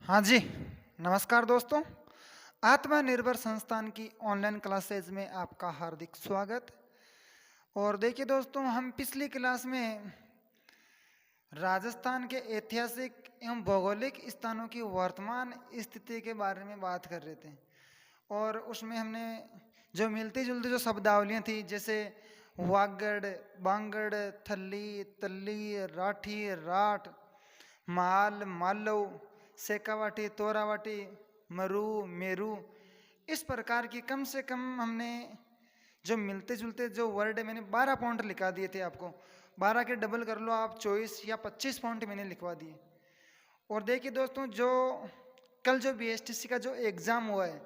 हाँ जी, नमस्कार दोस्तों। आत्मनिर्भर संस्थान की ऑनलाइन क्लासेज में आपका हार्दिक स्वागत। और देखिए दोस्तों, हम पिछली क्लास में राजस्थान के ऐतिहासिक एवं भौगोलिक स्थानों की वर्तमान स्थिति के बारे में बात कर रहे थे। और उसमें हमने जो मिलती जुलती जो शब्दावलियाँ थी, जैसे वागड़, बांगड़, थल्ली, तल्ली, राठी, राठ, माल, मालव, शेखावाटी, तोरावाटी, मरु, मेरू, इस प्रकार की कम से कम हमने जो मिलते जुलते जो वर्ड है, मैंने 12 पॉइंट लिखा दिए थे आपको। 12 के डबल कर लो आप, 24 या 25 पॉइंट मैंने लिखवा दिए। और देखिए दोस्तों, जो कल जो बीएसटीसी का जो एग्ज़ाम हुआ है,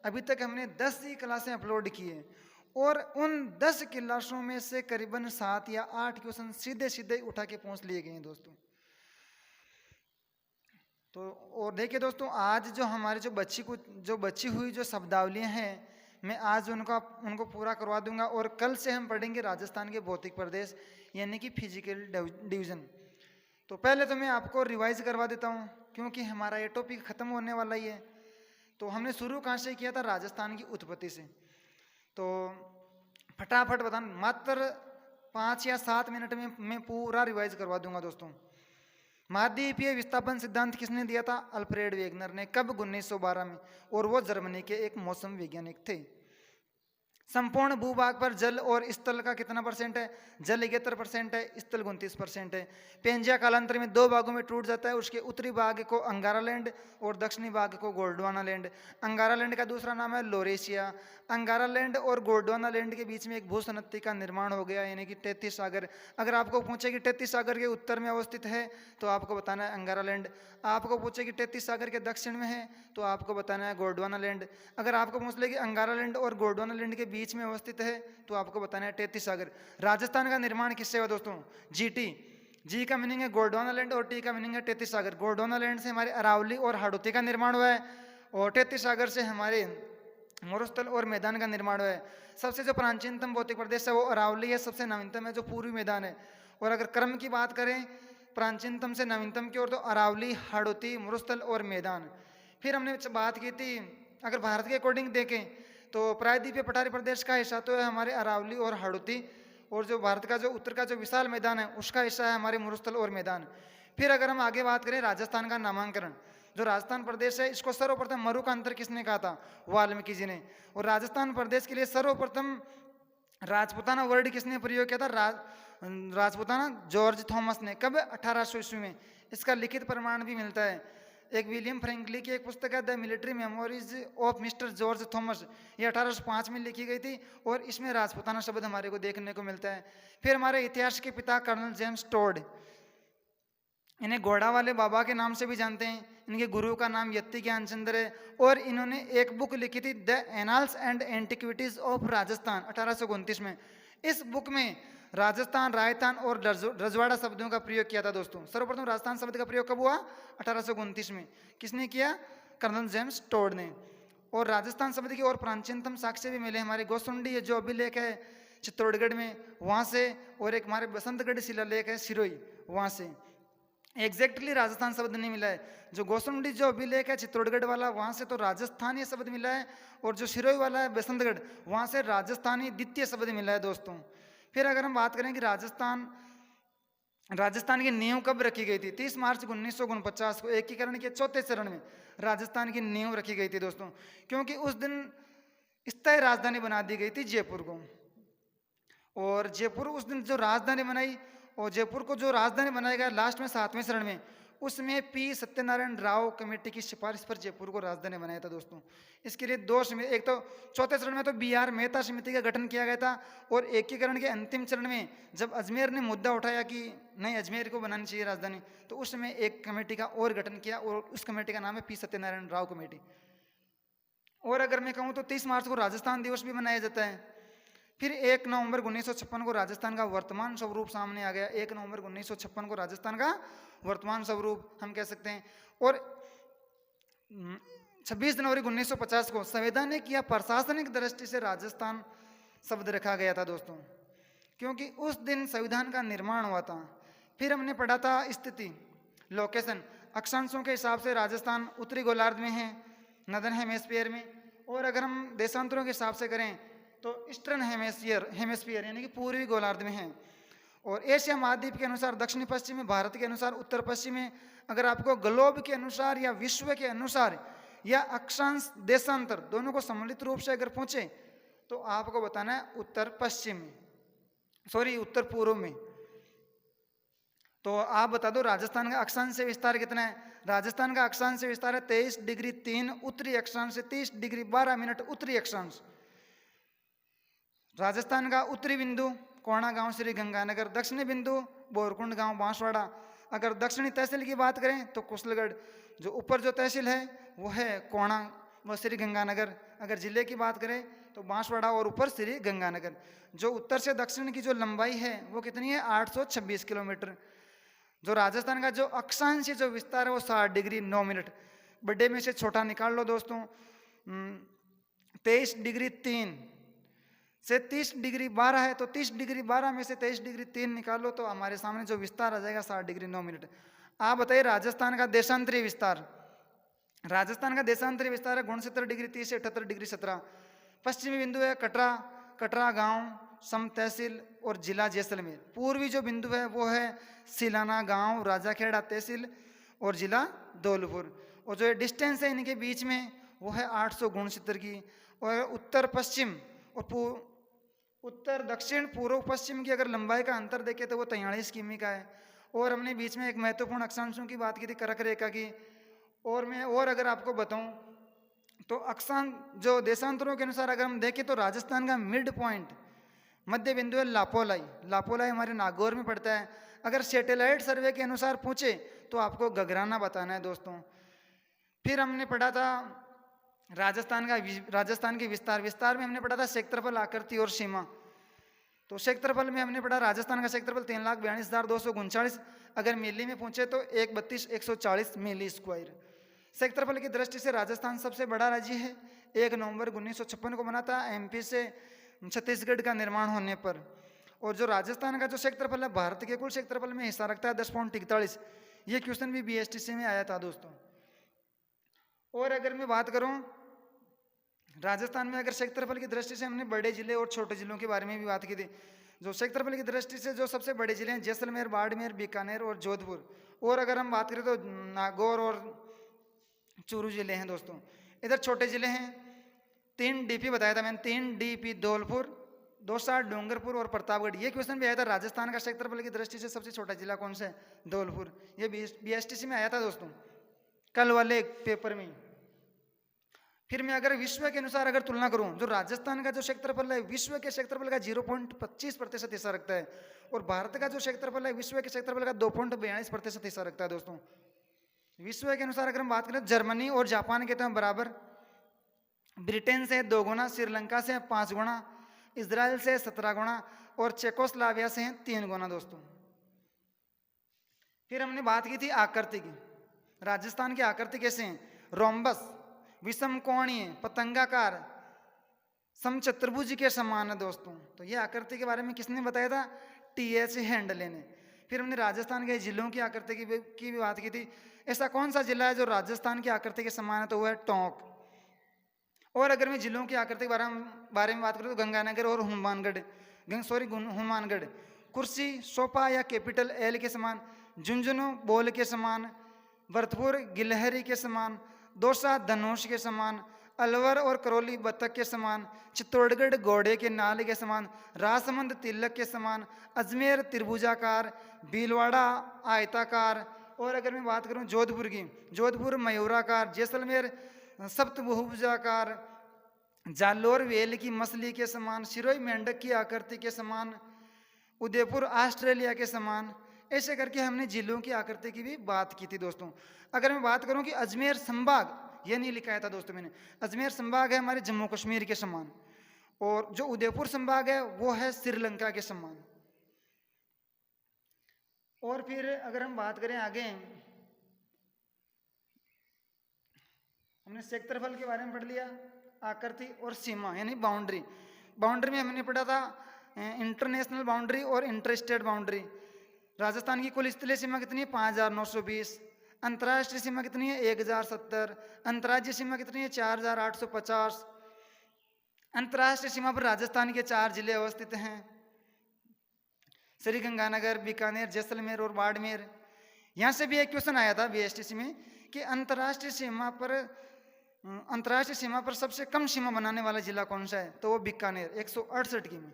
अभी तक हमने 10 ही क्लासें अपलोड की है। और उन 10 क्लासों में से करीबन 7 या 8 क्वेश्चन सीधे सीधे उठा के पहुँच लिए गए हैं दोस्तों। तो और देखिए दोस्तों, आज जो हमारे जो बची हुई जो शब्दावलियाँ हैं, मैं आज उनको पूरा करवा दूंगा। और कल से हम पढ़ेंगे राजस्थान के भौतिक प्रदेश, यानी कि फिजिकल डिवीजन। तो पहले तो मैं आपको रिवाइज करवा देता हूँ, क्योंकि हमारा ये टॉपिक ख़त्म होने वाला ही है। तो हमने शुरू कहाँ से किया था? राजस्थान की उत्पत्ति से। तो फटाफट बता, मात्र 5 या 7 मिनट में मैं पूरा रिवाइज करवा दूंगा दोस्तों। महाद्वीपीय विस्थापन सिद्धांत किसने दिया था? अल्फ्रेड वेगनर ने। कब? 1912 में। और वो जर्मनी के एक मौसम वैज्ञानिक थे। संपूर्ण भूभाग पर जल और स्थल का कितना परसेंट है? जल 71% है, स्थल 29% है। पेंजिया कालांतर में 2 भागों में टूट जाता है। उसके उत्तरी भाग को अंगारा लैंड और दक्षिणी भाग को गोंडवाना लैंड। अंगारा लैंड का दूसरा नाम है लोरेशिया। अंगारा लैंड और गोंडवाना लैंड के बीच में एक भूसनत्ती का निर्माण हो गया, यानी कि 33 सागर। अगर आपको पूछे कि 33 सागर के उत्तर में अवस्थित है, तो आपको बताना है अंगारा लैंड। आपको पूछे कि 33 सागर के दक्षिण में है, तो आपको बताना है गोंडवाना लैंड। अगर आपको पूछ ले कि अंगारा लैंड और गोंडवाना लैंड के बीच में अवस्थित है, तो आपको बताना है 33 सागर। राजस्थान का निर्माण किससे हुआ दोस्तों? जीटी। जी का मीनिंग है गोंडवाना लैंड और टी का मीनिंग है 33 सागर। गोंडवाना लैंड से हमारे अरावली और हाड़ौती का निर्माण हुआ है, और 33 सागर से हमारे मरुस्थल और मैदान का निर्माण हुआ है। सबसे जो प्राचीनतम भौतिक प्रदेश है वो अरावली है, सबसे नवीनतम है जो पूर्वी मैदान है। और अगर क्रम की बात करें प्राचीनतम से नवीनतम की ओर, तो अरावली, हाड़ौती, मरुस्थल और मैदान। फिर हमने बात की थी, अगर भारत के अकॉर्डिंग देखें तो प्रायद्वीपीय पठारी प्रदेश का हिस्सा तो है हमारे अरावली और हाड़ौती, और जो भारत का जो उत्तर का जो विशाल मैदान है उसका हिस्सा है हमारे मरुस्थल और मैदान। फिर अगर हम आगे बात करें राजस्थान का नामांकन, जो राजस्थान प्रदेश है, इसको सर्वप्रथम मरु का अंतर किसने कहा था? वाल्मीकि जी ने। और राजस्थान प्रदेश के लिए सर्वप्रथम राजपुताना वर्ड किसने प्रयोग किया था? राजपुताना जॉर्ज थॉमस ने। कब? 1800 ईस्वी में। इसका लिखित प्रमाण भी मिलता है। एक विलियम फ्रैंकली की एक पुस्तक है the military memories of mister George Thomas, ये 1805 में लिखी गई थी, और इसमें राजपुताना शब्द हमारे को देखने को मिलता है। फिर हमारे इतिहास के पिता कर्नल जेम्स टोड, इन्हें घोड़ा वाले बाबा के नाम से भी जानते हैं। इनके गुरु का नाम यत्ती ज्ञानचंद्र है, और इन्होंने एक बुक लिखी थी the annals and antiquities of Rajasthan 1829 में। इस बुक में राजस्थान, राजस्थान और रजवाड़ा शब्दों का प्रयोग किया था दोस्तों। सर्वप्रथम राजस्थान शब्द का प्रयोग कब हुआ? 1829 में। किसने किया? कर्नल जेम्स टोड ने। और राजस्थान शब्द की और प्राचीनतम साक्ष्य भी मिले हमारे गोसुंडी जो अभिलेख है चित्तौड़गढ़ में, वहाँ से, और एक हमारे बसंतगढ़ शिलालेख है सिरोही, वहाँ से। एग्जैक्टली राजस्थान शब्द नहीं मिला है। जो गोसुंडी जो अभिलेख है चित्तौड़गढ़ वाला, वहाँ से तो राजस्थानी शब्द मिला है, और जो सिरोही वाला है बसंतगढ़, वहाँ से राजस्थानी द्वितीय शब्द मिला है दोस्तों। फिर अगर हम बात करें कि राजस्थान की नींव कब रखी गई थी? 30 मार्च 1949 को एकीकरण के चौथे चरण में राजस्थान की नींव रखी गई थी दोस्तों, क्योंकि उस दिन स्थायी राजधानी बना दी गई थी जयपुर को। और जयपुर उस दिन जो राजधानी बनाई, और जयपुर को जो राजधानी बनाया गया लास्ट में 7वें चरण में, उसमें पी सत्यनारायण राव कमेटी की सिफारिश पर जयपुर को राजधानी बनाया था दोस्तों। इसके लिए 2 समिति, एक तो चौथे चरण में तो BR मेहता समिति का गठन किया गया था, और एकीकरण के अंतिम चरण में जब अजमेर ने मुद्दा उठाया कि नहीं अजमेर को बनानी चाहिए राजधानी, तो उसमें एक कमेटी का और गठन किया, और उस कमेटी का नाम है पी सत्यनारायण राव कमेटी। और अगर मैं कहूँ तो 30 मार्च को राजस्थान दिवस भी मनाया जाता है। फिर 1 नवंबर 1956 को राजस्थान का वर्तमान स्वरूप सामने आ गया। 1 नवंबर 1956 को राजस्थान का वर्तमान स्वरूप हम कह सकते हैं। और 26 जनवरी 1950 को संवैधानिक या प्रशासनिक दृष्टि से राजस्थान शब्द रखा गया था दोस्तों, क्योंकि उस दिन संविधान का निर्माण हुआ था। फिर हमने पढ़ा था स्थिति, लोकेशन। अक्षांशों के हिसाब से राजस्थान उत्तरी गोलार्ध में है, नदर्न हेमेस्फीयर में। और अगर हम देशांतरों के हिसाब से करें तो ईस्टर्न हेमेस्फीयर यानी कि पूर्वी गोलार्ध में है। और एशिया महाद्वीप के अनुसार दक्षिण पश्चिम में, भारत के अनुसार उत्तर पश्चिम में। अगर आपको ग्लोब के अनुसार या विश्व के अनुसार या अक्षांश देशांतर दोनों को सम्मिलित रूप से अगर पूछे तो आपको बताना है उत्तर पूर्व में। तो आप बता दो राजस्थान का अक्षांश से विस्तार कितना है। राजस्थान का अक्षांश से विस्तार है 23 डिग्री 3 उत्तरी अक्षांश से 30 डिग्री 12 मिनट उत्तरी अक्षांश। राजस्थान का उत्तरी बिंदु कोणा गांव श्री गंगानगर, दक्षिणी बिंदु बोरकुंड गांव बांसवाड़ा। अगर दक्षिणी तहसील की बात करें तो कुशलगढ़। जो ऊपर जो तहसील है वो है कोणा व श्री गंगानगर। अगर जिले की बात करें तो बांसवाड़ा और ऊपर श्री गंगानगर। जो उत्तर से दक्षिण की जो लंबाई है वो कितनी है 826 किलोमीटर। जो राजस्थान का जो अक्षांश जो विस्तार है वो 60 डिग्री 9 मिनट। बड़े में से छोटा निकाल लो दोस्तों, 23 डिग्री 3 से 30 डिग्री 12 है, तो 30 डिग्री 12 में से 23 डिग्री 3 निकालो तो हमारे सामने जो विस्तार आ जाएगा 60 डिग्री 9 मिनट। आप बताइए राजस्थान का देशांतरी विस्तार। राजस्थान का देशांतरी विस्तार है 69 डिग्री 30 से 78 डिग्री 17। पश्चिमी बिंदु है कटरा गांव सम तहसील और जिला जैसलमेर। पूर्वी जो बिंदु है वो है सिलाना गांव राजाखेड़ा तहसील और जिला धौलपुर। और जो डिस्टेंस है इनके बीच में वो है 869 की। और उत्तर पश्चिम और उत्तर दक्षिण पूर्व पश्चिम की अगर लंबाई का अंतर देखें तो वो 43 किमी का है। और हमने बीच में एक महत्वपूर्ण अक्षांशों की बात की थी, कर्क रेखा की। और मैं अगर आपको बताऊं तो अक्षांश जो देशांतरों के अनुसार अगर हम देखें तो राजस्थान का मिड पॉइंट मध्य बिंदु है लापोलाई हमारे नागौर में पड़ता है। अगर सैटेलाइट सर्वे के अनुसार पूछे तो आपको गगराना बताना है दोस्तों। फिर हमने पढ़ा था राजस्थान के विस्तार में हमने पढ़ा था क्षेत्रफल, आकृति और सीमा। तो क्षेत्रफल में हमने पढ़ा राजस्थान का क्षेत्रफल 3,42,239। अगर मिली में पूछे तो 132,140 मिली स्क्वायर। क्षेत्रफल की दृष्टि से राजस्थान सबसे बड़ा राज्य है। 1 नवंबर 1956 को बना था एमपी से छत्तीसगढ़ का निर्माण होने पर। और जो राजस्थान का जो क्षेत्रफल है भारत के कुल क्षेत्रफल में हिस्सा रखता है 10.41। ये क्वेश्चन भी बीएसटीसी में आया था दोस्तों। और अगर मैं बात करूं राजस्थान में अगर क्षेत्रफल की दृष्टि से हमने बड़े जिले और छोटे जिलों के बारे में भी बात की थी। जो क्षेत्रफल की दृष्टि से जो सबसे बड़े जिले हैं जैसलमेर, बाड़मेर, बीकानेर और जोधपुर। और अगर हम बात करें तो नागौर और चूरू जिले हैं दोस्तों। इधर छोटे जिले हैं 3 डीपी बताया था मैंने, 3 डीपी धौलपुर, दौसा, डूंगरपुर और प्रतापगढ़। ये क्वेश्चन भी आया था राजस्थान का क्षेत्रफल की दृष्टि से सबसे छोटा जिला कौन सा है, धौलपुर। ये बीएसटीसी में आया था दोस्तों कल वाले पेपर में। फिर मैं अगर विश्व के अनुसार अगर तुलना करूं, जो राजस्थान का जो क्षेत्रफल है विश्व के क्षेत्रफल का 0.25% हिस्सा रखता है। और भारत का जो क्षेत्रफल है विश्व के क्षेत्रफल का 2.42% हिस्सा रखता है दोस्तों। विश्व के अनुसार अगर हम बात करें जर्मनी और जापान के तो बराबर, ब्रिटेन से 2 गुना, श्रीलंका से 5 गुना, इजराइल से 17 गुना और चेकोस्लाविया से 3 गुना दोस्तों। फिर हमने बात की थी आकृति की। राजस्थान की आकृति कैसे हैं, रोम्बस, विषम कोणीय, पतंगाकार, समचतुर्भुज के समान है दोस्तों। तो ये आकृति के बारे में किसने बताया था, टीएच हैंडले ने। फिर हमने राजस्थान के जिलों की आकृति की भी बात की थी। ऐसा कौन सा जिला है जो राजस्थान की आकृति के समान है, तो वो है टोंक। और अगर मैं जिलों की आकृति के बारे में बात करूँ तो गंगानगर और हनुमानगढ़, कुर्सी, सोपा या कैपिटल एल के समान, झुंझुनू बोल के समान, भरतपुर गिलहरी के समान, दौसा धनुष के समान, अलवर और करौली बत्तख के समान, चित्तौड़गढ़ घोड़े के नाल के समान, राजसमंद तिलक के समान, अजमेर त्रिभुजाकार, भीलवाड़ा आयताकार। और अगर मैं बात करूं जोधपुर की, जोधपुर मयूराकार, जैसलमेर सप्तभुजाकार, जालोर वेल की मछली के समान, सिरोही मेंढक की आकृति के समान, उदयपुर ऑस्ट्रेलिया के समान। ऐसे करके हमने जिलों की आकृति की भी बात की थी दोस्तों। अगर मैं बात करूं कि अजमेर संभाग, ये नहीं लिखाया था दोस्तों मैंने, अजमेर संभाग है हमारे जम्मू कश्मीर के समान। और जो उदयपुर संभाग है वो है श्रीलंका के समान। और फिर अगर हम बात करें आगे, हमने क्षेत्रफल के बारे में पढ़ लिया, आकृति और सीमा यानी बाउंड्री। बाउंड्री में हमने पढ़ा था इंटरनेशनल बाउंड्री और इंटर स्टेट बाउंड्री। राजस्थान की कुल स्थलीय सीमा कितनी है 5,920। अंतर्राष्ट्रीय सीमा कितनी है 1070, अंतर्राज्यीय सीमा कितनी है 4850। अंतर्राष्ट्रीय सीमा पर राजस्थान के 4 जिले अवस्थित हैं, श्रीगंगानगर, बीकानेर, जैसलमेर और बाड़मेर। यहाँ से भी एक क्वेश्चन आया था बीएसटीसी में कि अंतर्राष्ट्रीय सीमा पर सबसे कम सीमा बनाने वाला जिला कौन सा है, तो वो बीकानेर 168 की में।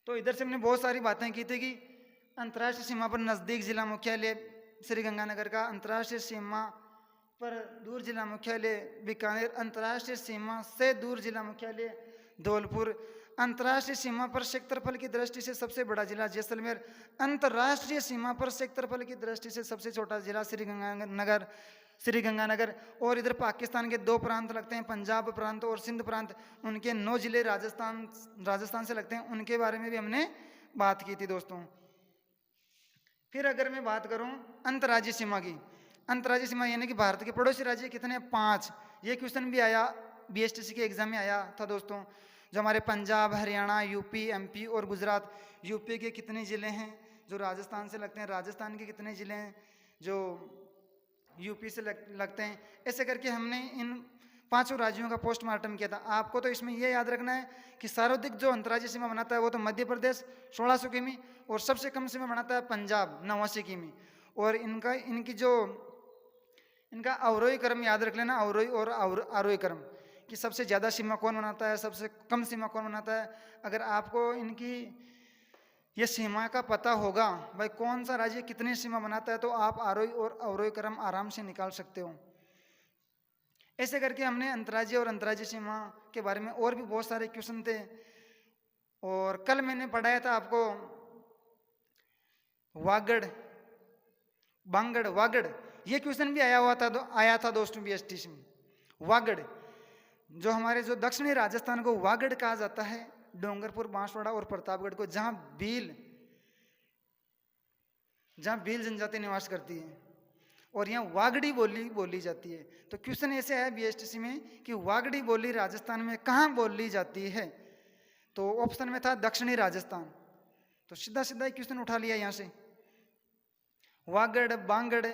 तो इधर से हमने बहुत सारी बातें की थी कि अंतर्राष्ट्रीय सीमा पर नज़दीक जिला मुख्यालय श्रीगंगानगर का, अंतर्राष्ट्रीय सीमा पर दूर जिला मुख्यालय बीकानेर, अंतर्राष्ट्रीय सीमा से दूर जिला मुख्यालय धौलपुर, अंतर्राष्ट्रीय सीमा पर क्षेत्रफल की दृष्टि से सबसे बड़ा जिला जैसलमेर, अंतर्राष्ट्रीय सीमा पर क्षेत्रफल की दृष्टि से सबसे छोटा जिला श्रीगंगानगर। और इधर पाकिस्तान के 2 प्रांत लगते हैं, पंजाब प्रांत और सिंध प्रांत, उनके 9 जिले राजस्थान से लगते हैं, उनके बारे में भी हमने बात की थी दोस्तों। फिर अगर मैं बात करूं अंतर्राज्यीय सीमा की, अंतर्राज्यीय सीमा यानी कि भारत के पड़ोसी राज्य कितने, 5। ये क्वेश्चन भी आया बीएसटीसी के एग्जाम में आया था दोस्तों। जो हमारे पंजाब, हरियाणा, यूपी, एमपी और गुजरात, यूपी के कितने ज़िले हैं जो राजस्थान से लगते हैं, राजस्थान के कितने ज़िले हैं जो यूपी से लगते हैं। ऐसे करके हमने इन 5 राज्यों का पोस्टमार्टम किया था। आपको तो इसमें यह याद रखना है कि सर्वाधिक जो अंतर्राज्यीय सीमा बनाता है वो तो मध्य प्रदेश 1600 किमी, और सबसे कम सीमा बनाता है पंजाब 89 किमी। और इनका अवरोही क्रम याद रख लेना, अवरोही और आरोही क्रम, कि सबसे ज़्यादा सीमा कौन बनाता है, सबसे कम सीमा कौन बनाता है। अगर आपको इनकी ये सीमा का पता होगा भाई कौन सा राज्य कितनी सीमा बनाता है, तो आप आरोही और अवरोही क्रम आराम से निकाल सकते हो। ऐसे करके हमने अंतर्राज्यीय और अंतर्राज्यीय सीमा के बारे में और भी बहुत सारे क्वेश्चन थे। और कल मैंने पढ़ाया था आपको वागड़, ये क्वेश्चन भी आया था दोस्तों बीएसटीसी में। वागड़, जो हमारे जो दक्षिणी राजस्थान को वागड़ कहा जाता है, डोंगरपुर, बांसवाड़ा और प्रतापगढ़ को, जहां भील जनजाति निवास करती है, और यहाँ वागड़ी बोली जाती है। तो क्वेश्चन ऐसे है बीएसटीसी में कि वागड़ी बोली राजस्थान में कहाँ बोली जाती है, तो ऑप्शन में था दक्षिणी राजस्थान। तो सीधा सीधा क्वेश्चन उठा लिया यहाँ से। वागड़, बांगड़,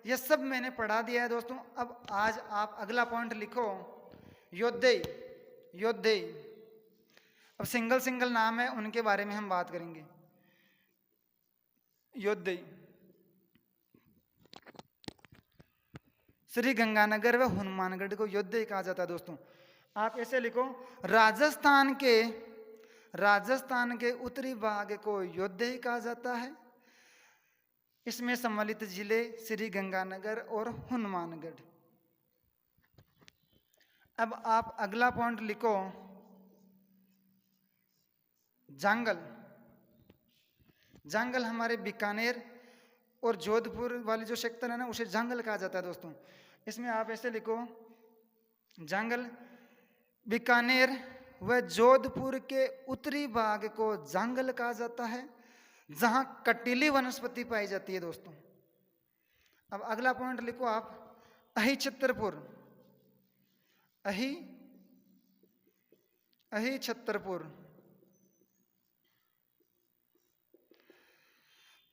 ये सब मैंने पढ़ा दिया है दोस्तों। अब आज आप अगला पॉइंट लिखो, योद्धेय। अब सिंगल नाम है, उनके बारे में हम बात करेंगे। योद्धेय, श्रीगंगानगर व हनुमानगढ़ को योद्धेय कहा जाता है दोस्तों। आप ऐसे लिखो, राजस्थान के उत्तरी भाग को योद्धेय कहा जाता है। इसमें सम्मिलित जिले श्रीगंगानगर और हनुमानगढ़। अब आप अगला पॉइंट लिखो, जांगल हमारे बीकानेर और जोधपुर वाली जो सेक्टर है ना, उसे जांगल कहा जाता है दोस्तों। इसमें आप ऐसे लिखो, जांगल, बीकानेर व जोधपुर के उत्तरी भाग को जांगल कहा जाता है, जहां कटीली वनस्पति पाई जाती है दोस्तों। अब अगला पॉइंट लिखो आप, अही छतरपुर।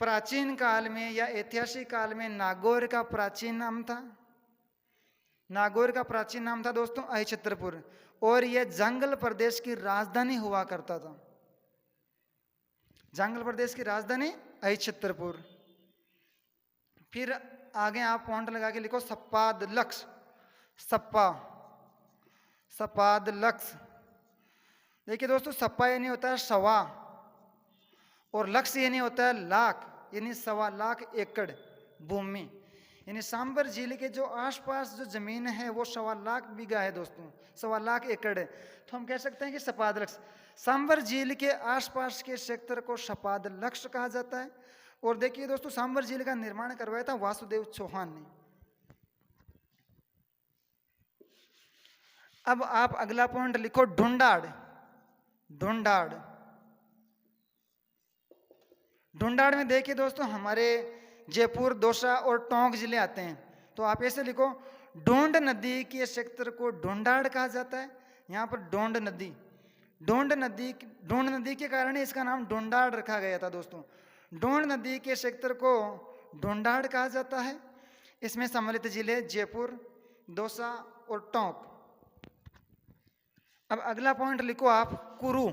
प्राचीन काल में या ऐतिहासिक काल में नागौर का प्राचीन नाम था दोस्तों अही छतरपुर, और यह जांगल प्रदेश की राजधानी हुआ करता था। जांगल प्रदेश की राजधानी अही छतरपुर। फिर आगे आप पॉइंट लगा के लिखो, सपादलक्ष। देखिए दोस्तों, सप्पा यानी होता है 1.25, और लक्ष यानी होता है लाख, यानी 1.25 लाख एकड़ भूमि। यानी सांबर झील के जो आसपास जो जमीन है वो 1.25 लाख बीघा है दोस्तों, 1.25 लाख एकड़ है। तो हम कह सकते हैं कि सपादलक्ष, सांबर झील के आसपास के क्षेत्र को सपादलक्ष कहा जाता है। और देखिए दोस्तों, सांबर झील का निर्माण करवाया था वासुदेव चौहान ने। अब आप अगला पॉइंट लिखो, ढूंढाड़ में देखिए दोस्तों, हमारे जयपुर, दौसा और टोंक जिले आते हैं। तो आप ऐसे लिखो, ढूंढ नदी के क्षेत्र को ढूंढाड़ कहा जाता है। यहाँ पर ढूंढ नदी के कारण इसका नाम ढूंढाड़ रखा गया था दोस्तों। ढूंढ नदी के क्षेत्र को ढूंढाड़ कहा जाता है। इसमें सम्मिलित जिले जयपुर, दौसा और टोंक। अब अगला पॉइंट लिखो आप, कुरु।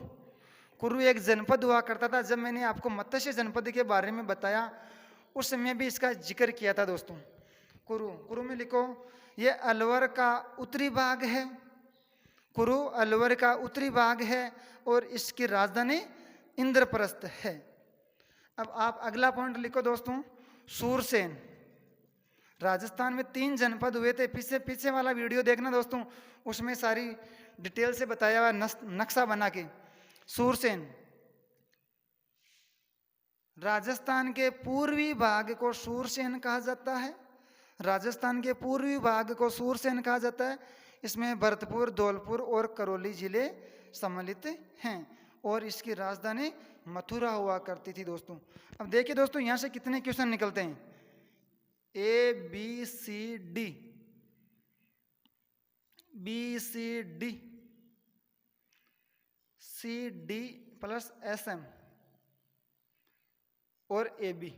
कुरु एक जनपद हुआ करता था। जब मैंने आपको मत्स्य जनपद के बारे में बताया उस समय भी इसका जिक्र किया था दोस्तों। कुरु, कुरु में लिखो ये अलवर का उत्तरी भाग है। कुरु अलवर का उत्तरी भाग है और इसकी राजधानी इंद्रप्रस्थ है। अब आप अगला पॉइंट लिखो दोस्तों, सूरसेन। राजस्थान में 3 जनपद हुए थे। पीछे वाला वीडियो देखना दोस्तों, उसमें सारी डिटेल से बताया हुआ नक्शा बना के। सूरसेन राजस्थान के पूर्वी भाग को सूरसेन कहा जाता है। राजस्थान के पूर्वी भाग को सूरसेन कहा जाता है। इसमें भरतपुर, धौलपुर और करौली जिले सम्मिलित हैं और इसकी राजधानी मथुरा हुआ करती थी दोस्तों। अब देखिए दोस्तों, यहां से कितने क्वेश्चन निकलते हैं, A B C D, B C D, C D plus SM और AB।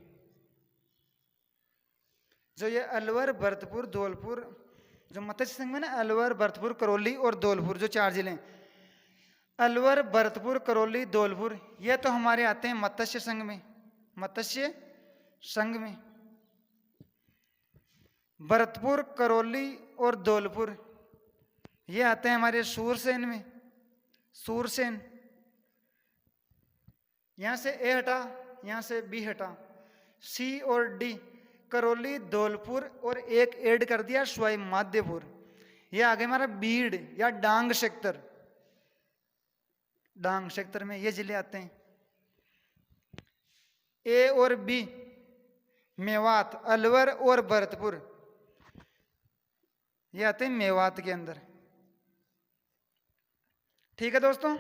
जो ये अलवर, भरतपुर, धौलपुर, जो मत्स्य संघ में ना, अलवर, भरतपुर, करौली और धौलपुर, जो 4 जिले, अलवर, भरतपुर, करौली, धौलपुर, ये तो हमारे आते हैं मत्स्य संघ में। मत्स्य संघ में भरतपुर, करौली और धौलपुर ये आते हैं हमारे सूरसेन में। सूरसेन, यहां से ए हटा, यहां से बी हटा, सी और डी, करौली, धौलपुर और एक ऐड कर दिया सवाई माधोपुर। ये आ गए हमारा बीड़ या डांग सेक्टर। डांग सेक्टर में ये जिले आते हैं। ए और बी मेवात, अलवर और भरतपुर ये आते हैं मेवात के अंदर। ठीक है दोस्तों।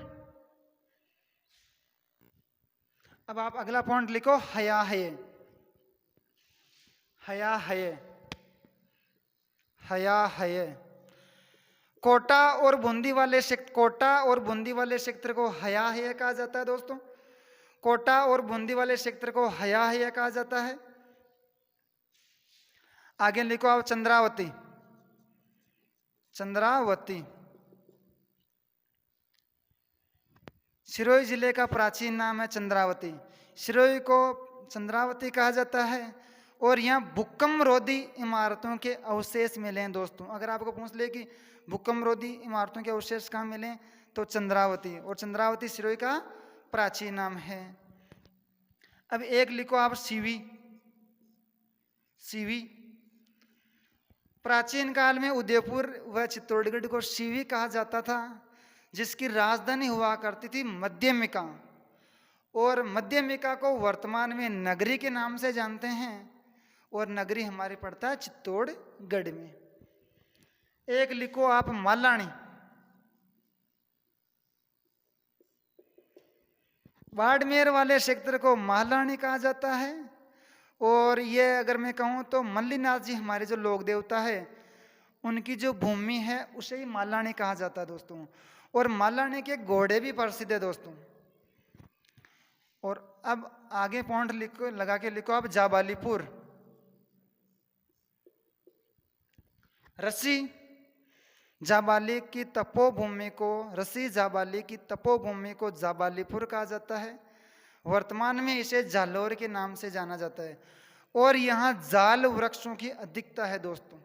अब आप अगला पॉइंट लिखो, हया है। हया है, हया है। कोटा और बूंदी वाले क्षेत्र, कोटा और बूंदी वाले क्षेत्र को हया है कहा जाता है दोस्तों। कोटा और बूंदी वाले क्षेत्र को हया है कहा जाता है। आगे लिखो आप, चंद्रावती। चंद्रावती सिरोही जिले का प्राचीन नाम है चंद्रावती। सिरोही को चंद्रावती कहा जाता है और यहाँ भूकंप रोधी इमारतों के अवशेष मिले हैं दोस्तों। अगर आपको पूछ ले कि भूकंप रोधी इमारतों के अवशेष कहाँ मिले, तो चंद्रावती, और चंद्रावती सिरोही का प्राचीन नाम है। अब एक लिखो आप, सीवी। सीवी प्राचीन काल में उदयपुर व चित्तौड़गढ़ को सीवी कहा जाता था, जिसकी राजधानी हुआ करती थी मध्यमिका, और मध्यमिका को वर्तमान में नगरी के नाम से जानते हैं, और नगरी हमारे पड़ता है चित्तौड़गढ़ में। एक लिखो आप, मालानी। बाड़मेर वाले क्षेत्र को मालानी कहा जाता है, और ये अगर मैं कहूँ तो मल्लीनाथ जी हमारे जो लोक देवता है उनकी जो भूमि है उसे ही मालानी कहा जाता है दोस्तों। और मालानी के घोड़े भी प्रसिद्ध है दोस्तों। और अब आगे पॉइंट लिखो, लगा के लिखो आप, जाबालीपुर। रसी जाबाली की तपोभूमि को, रसी जाबाली की तपोभूमि को जाबालीपुर कहा जाता है। वर्तमान में इसे जालौर के नाम से जाना जाता है, और यहाँ जाल वृक्षों की अधिकता है दोस्तों।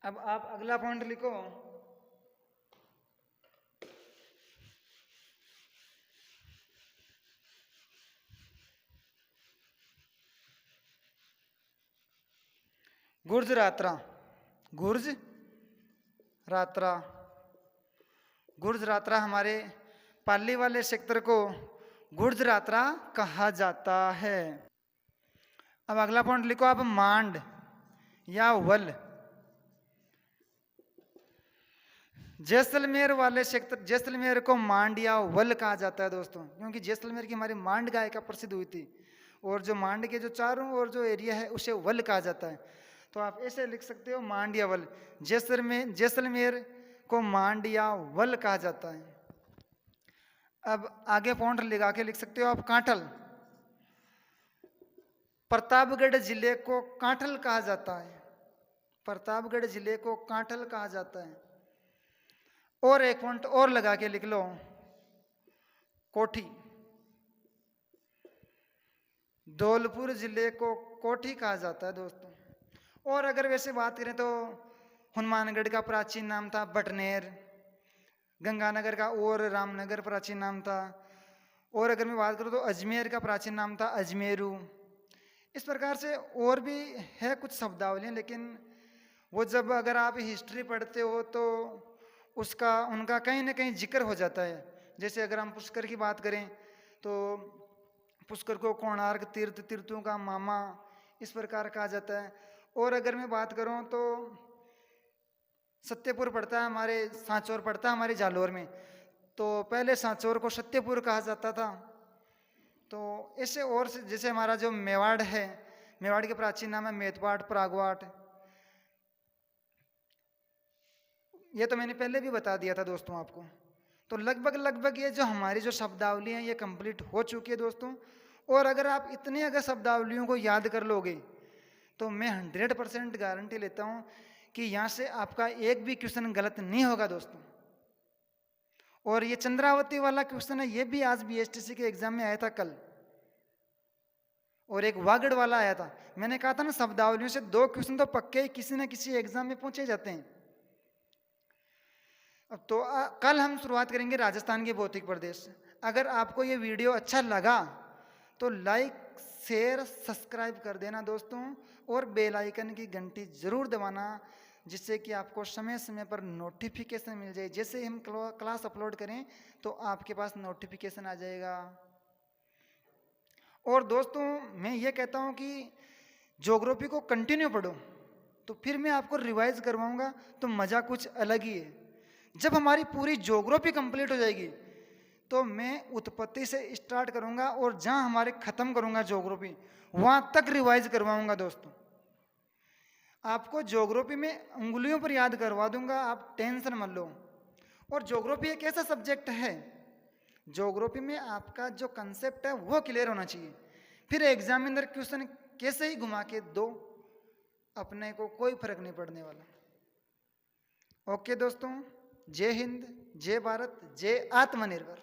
अब आप अगला पॉइंट लिखो, गुर्जरात्रा। गुर्जरात्रा, गुर्जरात्रा हमारे पाली वाले क्षेत्र को गुर्जरात्रा कहा जाता है। अब अगला पॉइंट लिखो आप, मांड या वल। जैसलमेर वाले क्षेत्र, जैसलमेर को मांड या वल कहा जाता है दोस्तों, क्योंकि जैसलमेर की हमारी मांड गाय का प्रसिद्ध हुई थी, और जो मांड के जो चारों और जो एरिया है उसे वल कहा जाता है। तो आप ऐसे लिख सकते हो, मांड या वल। जैसलमेर को मांड या वल कहा जाता है। अब आगे पॉइंट लगा के लिख सकते हो आप, कांठल। प्रतापगढ़ जिले को कांठल कहा जाता है। प्रतापगढ़ जिले को कांठल कहा जाता है। और एक पॉइंट और लगा के लिख लो, कोठी। धौलपुर जिले को कोठी कहा जाता है दोस्तों। और अगर वैसे बात करें तो हनुमानगढ़ का प्राचीन नाम था बटनेर, गंगानगर का और रामनगर प्राचीन नाम था। और अगर मैं बात करूं तो अजमेर का प्राचीन नाम था अजमेरू। इस प्रकार से और भी है कुछ शब्दावलियाँ, लेकिन वो जब अगर आप हिस्ट्री पढ़ते हो तो उसका उनका कहीं ना कहीं जिक्र हो जाता है। जैसे अगर हम पुष्कर की बात करें तो पुष्कर को कोणार्क तीर्थ, तीर्थों का मामा, इस प्रकार कहा जाता है। और अगर मैं बात करूं तो सत्यपुर पड़ता है हमारे, सांचौर पड़ता है हमारे जालोर में, तो पहले सांचौर को सत्यपुर कहा जाता था। तो ऐसे और जैसे हमारा जो मेवाड़ है, मेवाड़ के प्राचीन नाम है मेतवाट, प्रागवाट। ये तो मैंने पहले भी बता दिया था दोस्तों आपको। तो लगभग ये जो हमारी जो शब्दावली है ये कंप्लीट हो चुकी है दोस्तों। और अगर आप इतनी अगर शब्दावलियों को याद कर लोगे तो मैं 100% गारंटी लेता हूँ कि यहाँ से आपका एक भी क्वेश्चन गलत नहीं होगा दोस्तों। और ये चंद्रावती वाला क्वेश्चन है, ये भी आज BSTC के एग्जाम में आया था कल। और एक वागड़ वाला आया था। मैंने कहा था ना, शब्दावलियों से 2 क्वेश्चन तो पक्के किसी न किसी एग्जाम में पूछे जाते हैं। अब तो कल हम शुरुआत करेंगे राजस्थान के भौतिक प्रदेश। अगर आपको ये वीडियो अच्छा लगा तो लाइक, शेयर, सब्सक्राइब कर देना दोस्तों, और बेल आइकन की घंटी जरूर दबाना, जिससे कि आपको समय समय पर नोटिफिकेशन मिल जाए। जैसे ही हम क्लास अपलोड करें तो आपके पास नोटिफिकेशन आ जाएगा। और दोस्तों मैं ये कहता हूँ कि ज्योग्राफी को कंटिन्यू पढ़ो, तो फिर मैं आपको रिवाइज करवाऊंगा तो मज़ा कुछ अलग ही है। जब हमारी पूरी ज्योग्राफी कंप्लीट हो जाएगी तो मैं उत्पत्ति से स्टार्ट करूंगा और जहां हमारे खत्म करूंगा ज्योग्राफी, वहां तक रिवाइज करवाऊंगा दोस्तों। आपको ज्योग्राफी में उंगलियों पर याद करवा दूंगा, आप टेंशन मत लो। और ज्योग्राफी एक ऐसा सब्जेक्ट है, ज्योग्राफी में आपका जो कंसेप्ट है वो क्लियर होना चाहिए। फिर एग्जामिनर क्वेश्चन कैसे ही घुमा के दो, अपने को कोई फर्क नहीं पड़ने वाला। ओके दोस्तों, जय हिंद, जय भारत, जय आत्मनिर्भर।